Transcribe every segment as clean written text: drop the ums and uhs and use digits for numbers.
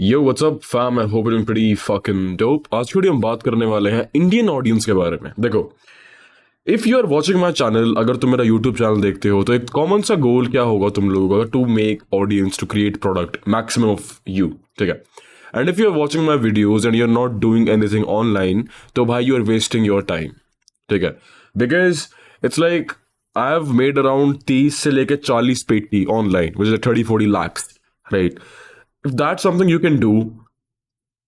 Yo WhatsApp fam, I hope it pretty fucking dope. आज की video हम बात करने वाले हैं इंडियन ऑडियंस के बारे में। देखो, if you are watching my channel, अगर तुम मेरा यूट्यूब चैनल देखते हो तो एक कॉमन सा गोल क्या होगा तुम लोगों का? To make audience, to create product maximum of you, ठीक है। And if you are watching my videos and you are not doing anything online, तो भाई you are wasting your time, ठीक है। Because it's like I have made around 30 से लेकर 40 पेटी online, which is 30-40 lakhs, right. If that something you can do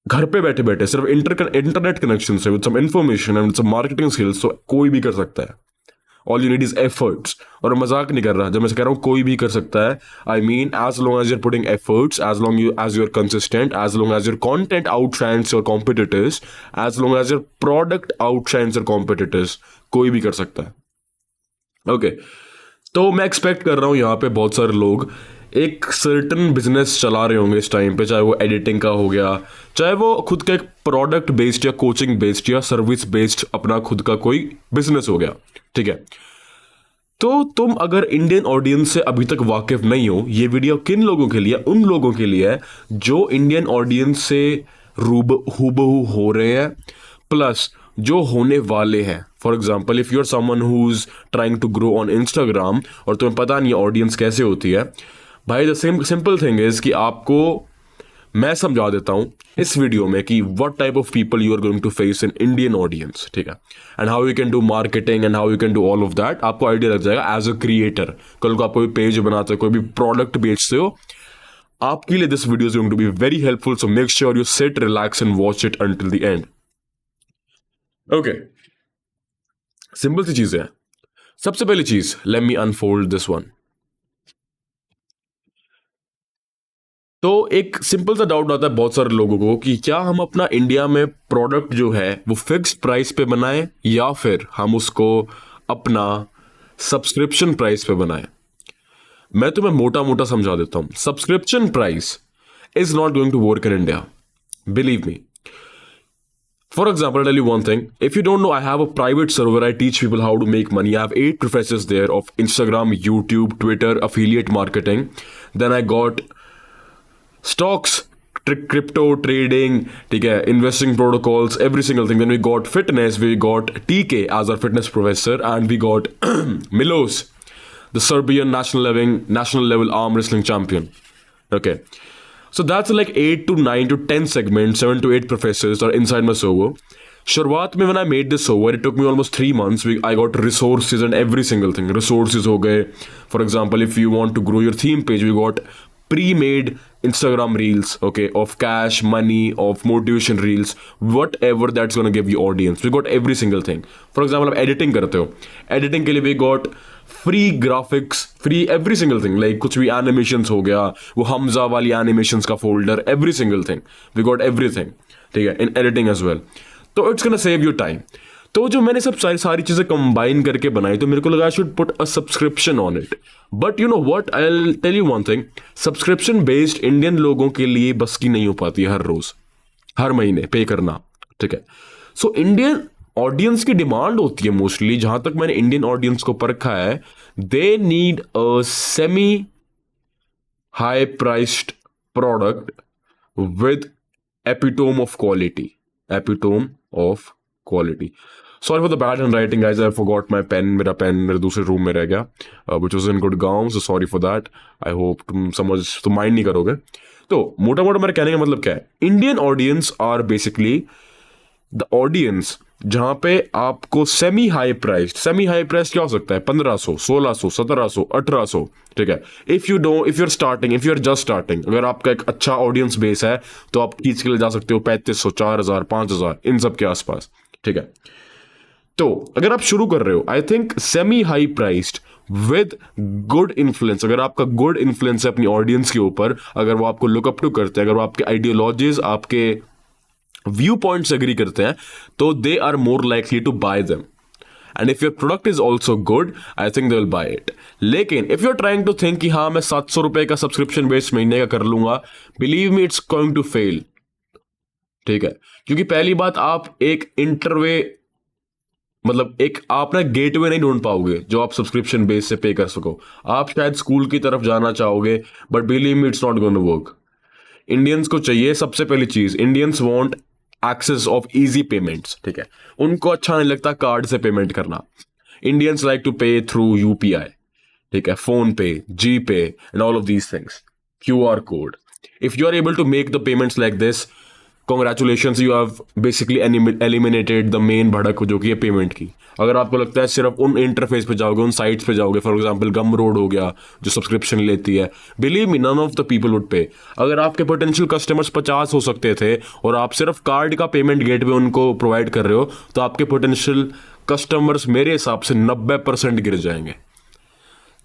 घर पे बैठे बैठे सिर्फ इंटरनेट कनेक्शन से, with some information and some marketing skills, तो कोई भी कर सकता है। All you need is efforts. और मजाक नहीं कर रहा जब मैं कह रहा हूँ कोई भी कर सकता है। I mean as long as you're putting efforts, as you are consistent, as long as your content outshines your competitors, as long as your product outshines your competitors, कोई भी कर सकता है। ओके, तो मैं एक्सपेक्ट कर रहा हूँ यहाँ पे बहुत सारे लोग एक सर्टन बिजनेस चला रहे होंगे इस टाइम पे, चाहे वो एडिटिंग का हो गया, चाहे वो खुद का एक प्रोडक्ट बेस्ड या कोचिंग बेस्ड या सर्विस बेस्ड अपना खुद का कोई बिजनेस हो गया, ठीक है। तो तुम अगर इंडियन ऑडियंस से अभी तक वाकिफ नहीं हो, ये वीडियो किन लोगों के लिए? उन लोगों के लिए है जो इंडियन ऑडियंस से हूबहू हो रहे हैं, प्लस जो होने वाले हैं। For example, if you are someone who is trying to grow on Instagram और तुम्हें पता नहीं ऑडियंस कैसे होती है, भाई द सिंपल थिंग इज कि आपको मैं समझा देता हूं इस वीडियो में कि what type of people you are going to face in Indian audience, ठीक है। And how you can do marketing and how you can do all of that. आपको आइडिया लग जाएगा एज अ क्रिएटर। कल को आप कोई पेज बनाते हो, कोई भी प्रोडक्ट बेचते हो, आपके लिए this video is going to be very helpful. So make sure you sit, relax and watch it until the end. Okay, simple सी चीज है। सबसे पहली चीज, let me unfold this one. तो एक सिंपल सा डाउट आता है बहुत सारे लोगों को कि क्या हम अपना इंडिया में प्रोडक्ट जो है वो फिक्स्ड प्राइस पे बनाएं या फिर हम उसको अपना सब्सक्रिप्शन प्राइस पे बनाएं। मैं तुम्हें मोटा मोटा समझा देता हूं। Subscription price is not going to work in India, believe me. For example, I'll tell you one thing. If you don't know, I have a private server. I teach people how to make money. I have 8 professors there of Instagram, YouTube, Twitter, affiliate marketing. Then I got stocks, crypto trading, ठीक है, investing protocols, every single thing. Then we got fitness. We got TK as our fitness professor, and we got Milos, the Serbian national level arm wrestling champion. Okay. So that's like 8 to 9 to 10 segments, 7 to 8 professors are inside my server. शुरुआत में when I made this server, it took me almost 3 months. I got resources and every single thing. Resources हो गए. For example, if you want to grow your theme page, we got pre-made Instagram reels, okay, of cash, money, of motivation reels, whatever that's gonna give you audience. We got every single thing. For example, आप editing करते हो, editing के लिए we got free graphics, free every single thing, like कुछ भी animations हो गया, वो हमजा वाली एनिमेशंस का folder, every single thing, we got everything, ठीक है, इन एडिटिंग एज वेल। तो it's gonna save your time. तो जो मैंने सब सारी चीजें कंबाइन करके बनाई, तो मेरे को लगा I should put a subscription on it. But you know what, I will tell you one thing, subscription based Indian लोगों के लिए बस की नहीं हो पाती हर रोज, हर महीने पे करना, ठीक है। सो इंडियन ऑडियंस की डिमांड होती है मोस्टली, जहां तक मैंने इंडियन ऑडियंस को परखा है, they need a semi high priced product with epitome of quality, epitome of quality. Sorry for the bad hand writing guys, I forgot my pen, मेरा पेन मेरे दूसरे रूम में रह गया, which was in Gurgaon, so sorry for that. I hope तुम mind नहीं करोगे। तो मोटा मोटा मेरे कहने का मतलब क्या है, Indian audience are basically the audience जहां पे आपको सेमी हाई प्राइस क्या हो सकता है? 1500, 1600, 1700, 1800, ठीक है। If you are starting, if you are just starting, अगर आपका एक अच्छा ऑडियंस बेस है तो आप खींच के लिए जा सकते हो 3500, 4000, 5000, इन सब के आसपास, ठीक है। तो अगर आप शुरू कर रहे हो, I think semi high priced with good influence, अगर आपका गुड इन्फ्लुएंस है अपनी ऑडियंस के ऊपर, अगर वो आपको लुक अप टू करते हैं, अगर वो आपके आइडियोलॉजीज, आपके व्यू पॉइंट्स एग्री करते हैं, तो they are more likely to buy them. And if your product is also good, I think they will buy it. लेकिन if you are trying to think कि हाँ मैं 700 रुपए का सब्सक्रिप्शन बेस्ड महीने का कर लूंगा, believe me it's going to fail, ठीक है। क्योंकि पहली बात, आप एक इंटरवे, मतलब एक आप ना गेटवे नहीं ढूंढ पाओगे जो आप सब्सक्रिप्शन बेस से पे कर सको। आप शायद स्कूल की तरफ जाना चाहोगे, but believe me it's not going to work. Indians को चाहिए सबसे पहली चीज, Indians want access of easy payments, ठीक है। उनको अच्छा नहीं लगता कार्ड से पेमेंट करना। Indians like to pay through UPI, ठीक है, PhonePe, G Pay and all of these things, QR code. If you are able to make the payments like this, congratulation, you have basically eliminated the main भड़क जो कि है payment की। अगर आपको लगता है सिर्फ उन इंटरफेस पे जाओगे, उन साइट्स पे जाओगे, फॉर एग्जांपल गम रोड हो गया जो सब्सक्रिप्शन लेती है, believe me none of the people would pay. अगर आपके पोटेंशियल कस्टमर्स 50 हो सकते थे और आप सिर्फ कार्ड का पेमेंट गेटवे उनको प्रोवाइड कर रहे हो, तो आपके पोटेंशियल कस्टमर्स मेरे हिसाब से 90% गिर जाएंगे।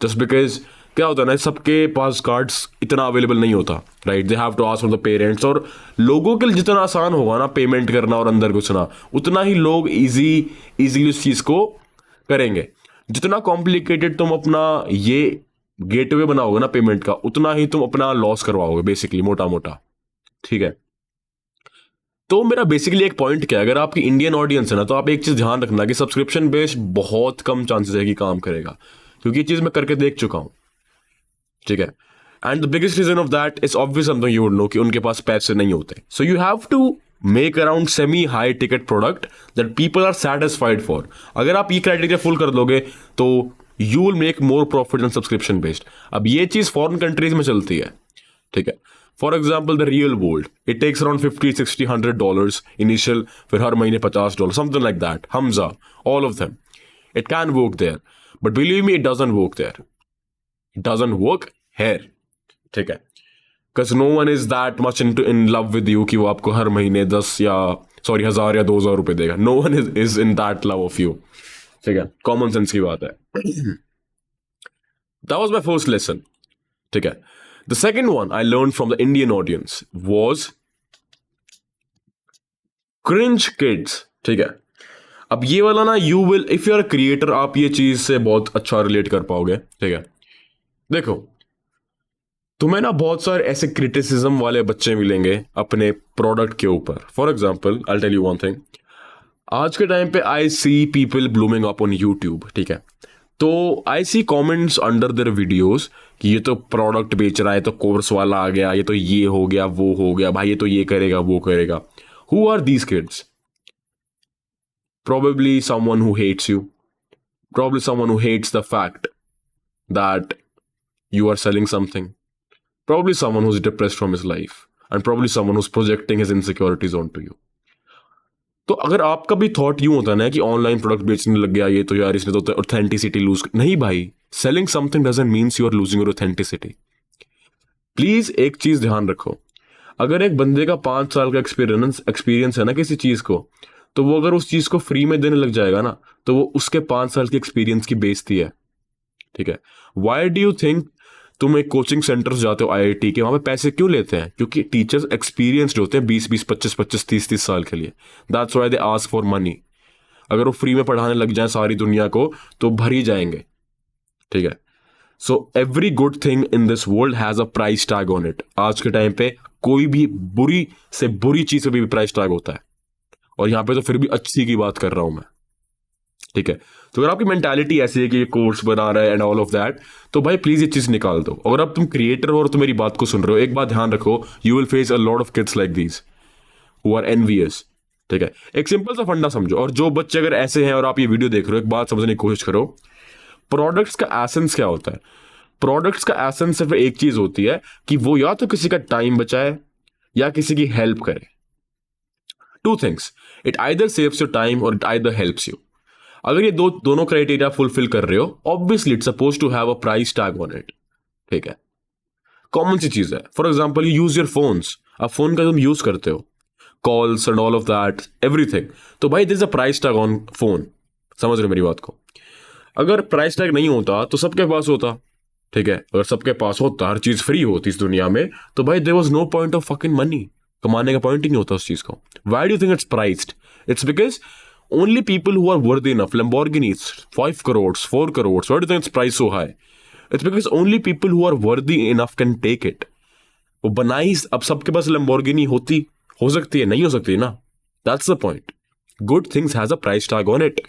जस्ट बिकॉज क्या होता है ना, सबके पास कार्ड्स इतना अवेलेबल नहीं होता, right. They have to ask from the parents. और लोगों के लिए जितना आसान होगा ना पेमेंट करना और अंदर घुसना, उतना ही लोग इजीली उस चीज को करेंगे। जितना कॉम्प्लिकेटेड तुम अपना ये गेटवे बनाओगे ना पेमेंट का, उतना ही तुम अपना लॉस करवाओगे बेसिकली, मोटा मोटा, ठीक है। तो मेरा बेसिकली एक पॉइंट क्या है, अगर आपकी इंडियन ऑडियंस है ना, तो आप एक चीज ध्यान रखना कि सब्सक्रिप्शन बेस्ड बहुत कम चांसेस है कि काम करेगा, क्योंकि ये चीज मैं करके देख चुका हूं, ठीक है। And the biggest reason of that is obvious, something you would know, कि उनके पास पैसे नहीं होते। So you have to make around semi high ticket product that people are satisfied for. अगर आप ये क्राइटेरिया फुल कर दोगे तो you will make more profit in subscription based. अब ये चीज फॉरेन कंट्रीज में चलती है, ठीक है। For example the real world, it takes around $50-60-100 initial, फिर हर महीने $50, something like that. Hamza, all of them, it can work there, but believe me, it doesn't work there, it doesn't work here, ठीक है। Because no one is that much in love with you कि वो आपको हर महीने 1000 या 2000 रुपए देगा। No one is in that love of you, ठीक है। कॉमन सेंस की बात है। That was my first lesson, ठीक है। The second one I learn from the Indian audience was cringe kids, ठीक है। अब ये वाला ना, you will, if you are a creator, आप ये चीज से बहुत अच्छा रिलेट कर पाओगे, ठीक है। देखो, तुम्हें ना बहुत सारे ऐसे क्रिटिसिज्म वाले बच्चे मिलेंगे अपने प्रोडक्ट के ऊपर। For example I tell you one thing, आज के टाइम पे I see people blooming up on YouTube, ठीक है। तो I see comments under their videos कि ये तो प्रोडक्ट बेच रहा है, तो कोर्स वाला आ गया, ये तो ये हो गया, वो हो गया, भाई ये तो ये करेगा, वो करेगा। Who are these kids? Probably someone who hates you, probably someone who hates the fact that you are selling something, probably someone who's depressed from his life, and probably someone who's projecting his insecurities onto you. तो अगर आपका भी thought यूं होता ना कि online product बेचने लग गया, ये तो यार इसने तो ऑथेंटिसिटी लूज, नहीं भाई, selling something doesn't means you are losing your authenticity. Please एक चीज ध्यान रखो, अगर एक बंदे का 5 साल का एक्सपीरियंस है ना किसी चीज को, तो वो अगर उस चीज को फ्री में देने लग जाएगा ना, तो वो उसके 5 साल की एक्सपीरियंस की बेइज्जती है, ठीक है। वाई डू यू थिंक तुम एक कोचिंग सेंटर्स जाते हो IIT के, वहां पे पैसे क्यों लेते हैं? क्योंकि टीचर्स एक्सपीरियंस्ड होते हैं 20-20, 25-25, 30-30 साल के लिए। That's why they ask for money. अगर वो फ्री में पढ़ाने लग जाए सारी दुनिया को, तो भर ही जाएंगे, ठीक है। So every good thing in this world has a price tag on it. आज के टाइम पे कोई भी बुरी से बुरी चीज पे भी प्राइस टैग होता है, और यहां पे तो फिर भी अच्छी की बात कर रहा हूं मैं, ठीक है। तो अगर आपकी मेंटालिटी ऐसी है कि ये कोर्स बना रहा है एंड ऑल ऑफ दैट, तो भाई प्लीज ये चीज निकाल दो। अगर अब तुम क्रिएटर हो और तुम मेरी बात को सुन रहे हो, एक बात ध्यान रखो, you will face a lot of kids like these who are envious, ठीक है। एक सिंपल सा फंडा समझो, और जो बच्चे अगर ऐसे हैं और आप ये वीडियो देख रहे हो, एक बात समझने की कोशिश करो, प्रोडक्ट्स का एसेंस क्या होता है? प्रोडक्ट्स का एसेंस सिर्फ एक चीज होती है कि वो या तो किसी का टाइम बचाए या किसी की हेल्प करे। Two things, it either saves your time और इट आइदर हेल्प्स यू। अगर ये दोनों क्राइटेरिया फुलफिल कर रहे हो, obviously it's suppose to have a price tag on it, ठीक है। कॉमन सी चीज है, for example you use your phones, अब फोन का तुम यूज करते हो, calls and all of that everything, तो भाई this a price tag on phone. समझ रहे हो मेरी बात को? अगर प्राइस टैग नहीं होता तो सबके पास होता, ठीक है। अगर सबके पास होता, हर चीज फ्री होती इस दुनिया में, तो भाई there was no point of fucking money. कमाने का पॉइंट ही नहीं होता उस चीज को। Why do you think it's priced? It's because only people who are worthy enough, Lamborghinis 5 crores, 4 crores, why do you think it's priced so high? It's because only people who are worthy enough can take it. वो बनाई, अब सबके पास Lamborghini हो सकती है, नहीं हो सकती ना, that's the point. Good things has a price tag on it.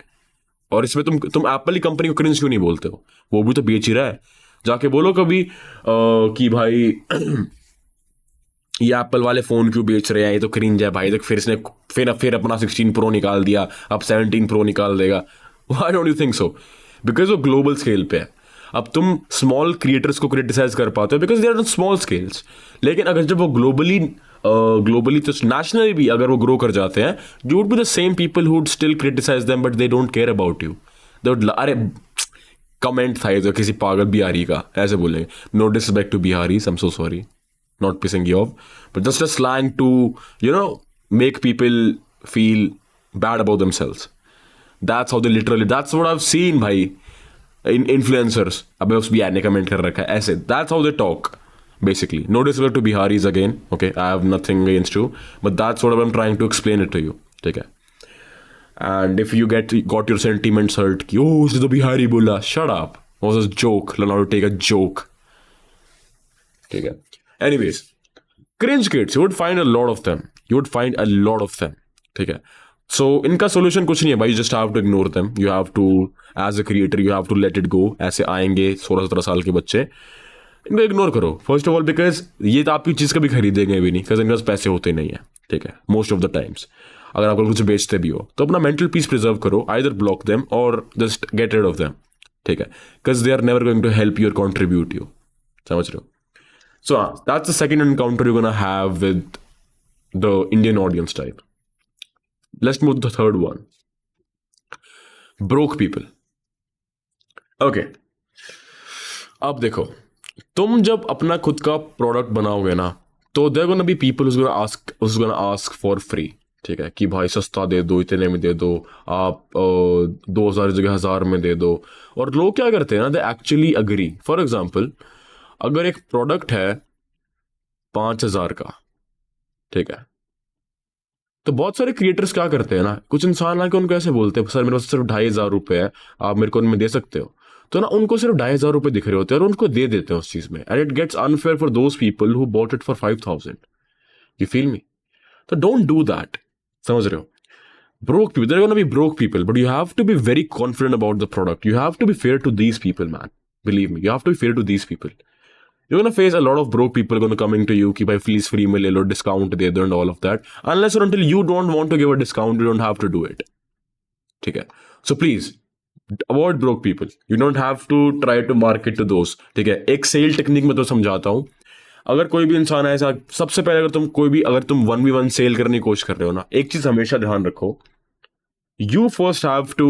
और इसमें तुम एप्पल की कंपनी को क्रिंज क्यों नहीं बोलते हो? वो भी तो बेच ही रहा है। जाके बोलो कभी कि भाई ये एप्पल वाले फ़ोन क्यों बेच रहे हैं, ये तो क्रिंज है भाई, तो फिर इसने फिर अपना 16 प्रो निकाल दिया, अब 17 प्रो निकाल देगा। Why don't you think so? Because वो ग्लोबल स्केल पे है। अब तुम स्मॉल क्रिएटर्स को क्रिटिसाइज कर पाते हो because they are on small scales, लेकिन अगर जब वो ग्लोबली तो नेशनली भी अगर वो ग्रो कर जाते हैं, you would be the same people who would still criticise them but they don't care about you. They would, अरे कमेंट था ये तो किसी पागल बिहारी का, ऐसे बोलेंगे। No disrespect to Bihari, I am so sorry, not pissing you off, but just a slang to, make people feel bad about themselves. That's how they literally, that's what I've seen भाई in influencers। अबे उस बिहार ने comment कर रखा है ऐसे, that's how they talk basically। No disrespect to Biharis again, okay, I have nothing against you, but that's what I'm trying to explain it to you, ठीक है। And if you got your sentiments hurt कि oh इसने तो बिहारी बोला, shut up, it was a joke, learn how to take a joke, ठीक है। Anyways, cringe kids, you would find a lot of them. You would find a lot of them. ठीक है। So इनका solution कुछ नहीं है भाई, you just have to ignore them. You have to, as a creator, you have to let it go. ऐसे आएंगे 16-17 साल के बच्चे, इनको इग्नोर करो फर्स्ट ऑफ ऑल, बिकॉज ये तो आपकी चीज़ कभी खरीदेंगे भी नहीं, बिकॉज इनके पास पैसे होते नहीं है, ठीक है, मोस्ट ऑफ द टाइम्स। अगर आपको कुछ बेचते भी हो तो अपना मेंटल पीस प्रिजर्व करो, आइदर ब्लॉक देम और just get rid of them, ठीक है, because they are never going to help you और कॉन्ट्रीब्यूट यू, समझ रहे हो। So that's the second encounter you're gonna have with the Indian audience type. Let's move to the third one. Broke people. Okay. अब देखो, तुम जब अपना खुद का प्रोडक्ट बनाओगे ना, तो there gonna be people who's gonna ask for free, ठीक है, कि भाई सस्ता दे दो, इतने में दे दो, आप 2000 जगह 1000 में दे दो। और लोग क्या करते हैं ना, they actually agree. For example, अगर एक प्रोडक्ट है 5000 का, ठीक है, तो बहुत सारे क्रिएटर्स क्या करते हैं ना, कुछ इंसान आके उनको ऐसे बोलते हैं सर मेरे पास सिर्फ 2500 है, आप मेरे को उनमें दे सकते हो, तो ना उनको सिर्फ 2500 दिख रहे होते हैं और उनको दे देते हैं उस चीज में, and it gets unfair for those people who bought it for 5000। You feel me? तो डोंट डू दैट, समझ रहे हो। Broke people, they're gonna be broke people, but you have to be very confident about the product. You have to be fair to these people, man. Believe me, you have to be fair to these people. You're gonna face a lot of broke people gonna coming to you कि भाई please free में ले लो, discount दे दो and all of that. Unless or until you don't want to give a discount, you don't have to do it. ठीक है? So please avoid broke people. You don't have to try to market to those. ठीक है? एक cell technique में तो समझाता हूँ। अगर कोई भी इंसान ऐसा, सबसे पहले अगर तुम 1v1 सेल करने की कोशिश कर रहे हो ना, एक चीज हमेशा ध्यान रखो, you first have to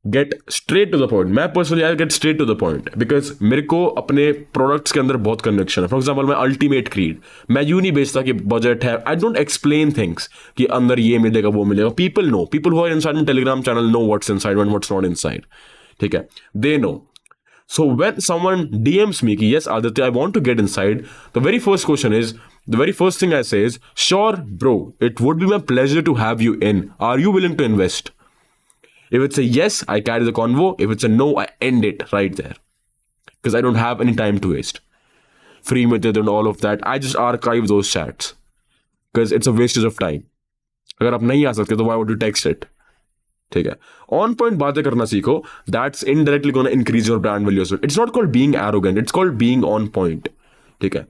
get straight to the point. मैं personally I get straight to the point, because मेरे को अपने प्रोडक्ट्स के अंदर बहुत कन्विक्शन है। फॉर एग्जाम्पल, मैं अल्टीमेट क्रीड, मैं यूं नहीं बेचता कि बजट है, आई डोंट एक्सप्लेन थिंग्स कि अंदर ये मिलेगा वो मिलेगा। People know, people who are inside my Telegram channel know what's inside and what's not inside, ठीक है, they know. So when someone DMs me, yes, Aditya, I want to get inside, the very first first thing I say is, sure, bro, it would be my pleasure to have you in. Are you willing to invest? If it's a yes, I carry the convo. If it's a no, I end it right there. Because I don't have any time to waste. Free method and all of that. I just archive those chats. Because it's a wastage of time. अगर आप नहीं आ सकते तो why would you text it? ठीक है, on point बातें करना सीखो, that's indirectly gonna increase your brand value. It's not called being arrogant, it's called being on point, ठीक है।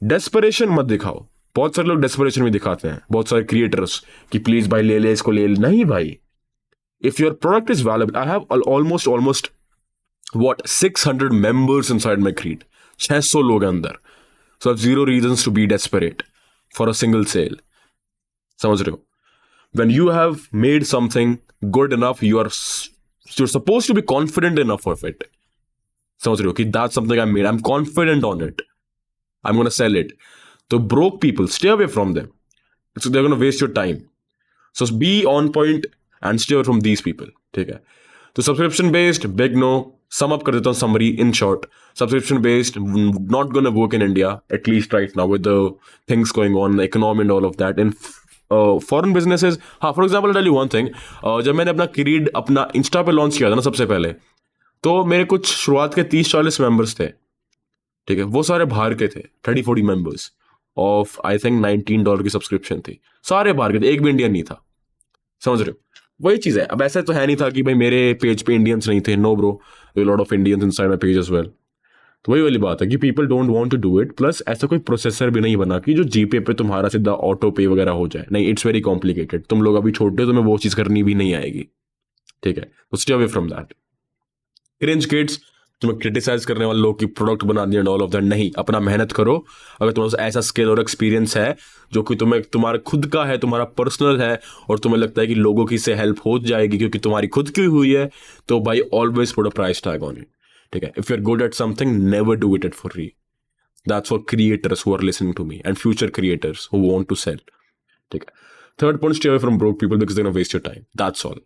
डेस्परेशन मत दिखाओ, बहुत सारे लोग डेस्परेशन में दिखाते हैं, बहुत सारे क्रिएटर्स कि प्लीज भाई ले ले इसको, ले ले। नहीं भाई, if your product is valuable, I have almost what 600 members inside my creed, 600 लोग अंदर, so I have zero reasons to be desperate for a single sale, समझ रहे हो। When you have made something good enough, you're supposed to be confident enough of it. समझ रहे हो कि that's something I made. I'm confident on it. I'm gonna sell it. So broke people, stay away from them. So they're gonna waste your time. So be on point and stay away from these people. ठीक है. तो subscription based, big no. Sum up कर देता हूँ summary in short. Subscription based, not gonna work in India, at least right now with the things going on, the economy and all of that. In foreign businesses, हाँ, for example tell you one thing, जब मैंने अपना creed अपना Insta पे launch किया था ना सबसे पहले, तो मेरे कुछ शुरुआत के 30-40 मेंबर्स थे, ठीक है, वो सारे बाहर के थे, 30-40 मेंबर्स ऑफ आई थिंक $19 की सब्सक्रिप्शन थी, सारे बाहर के थे, एक भी इंडियन नहीं था, समझ रहे हो। वही चीज़ है, अब ऐसा तो है नहीं था कि भाई मेरे पेज पे इंडियंस नहीं थे, no bro, lot of Indians inside my page as well, तो वही वाली बात है कि people don't want to do it, plus ऐसा कोई प्रोसेसर भी नहीं बना कि जो जीपे पे तुम्हारा सीधा ऑटो पे वगैरह हो जाए। नहीं, इट्स वेरी कॉम्प्लिकेटेड। तुम लोग अभी छोटे हो, तुम्हें वो चीज़ करनी भी नहीं आएगी, ठीक है? तो stay away from that. Cringe kids, तुम्हें क्रिटिसाइज करने वाले लोग की प्रोडक्ट बना दिया ऑल ऑफ दैट, नहीं, अपना मेहनत करो। अगर तुम्हारे पास ऐसा स्किल और एक्सपीरियंस है जो कि तुम्हें तुम्हारा खुद का है, तुम्हारा पर्सनल है, और तुम्हें लगता है कि लोगों की से हेल्प हो जाएगी क्योंकि तुम्हारी खुद की हुई है, तो भाई always put a price tag on it, ठीक है? If you are good at something, never do it for free. That's for creators who are listening to me and future creators who want to sell, ठीक है? Third point, stay away from broke people because they gonna waste your time. That's all.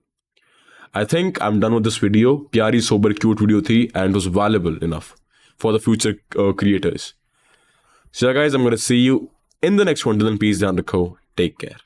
I think I'm done with this video. प्यारी sober cute video थी and was valuable enough for the future creators. So guys, I'm going to see you in the next one. Till then, peace, ध्यान रखो, take care.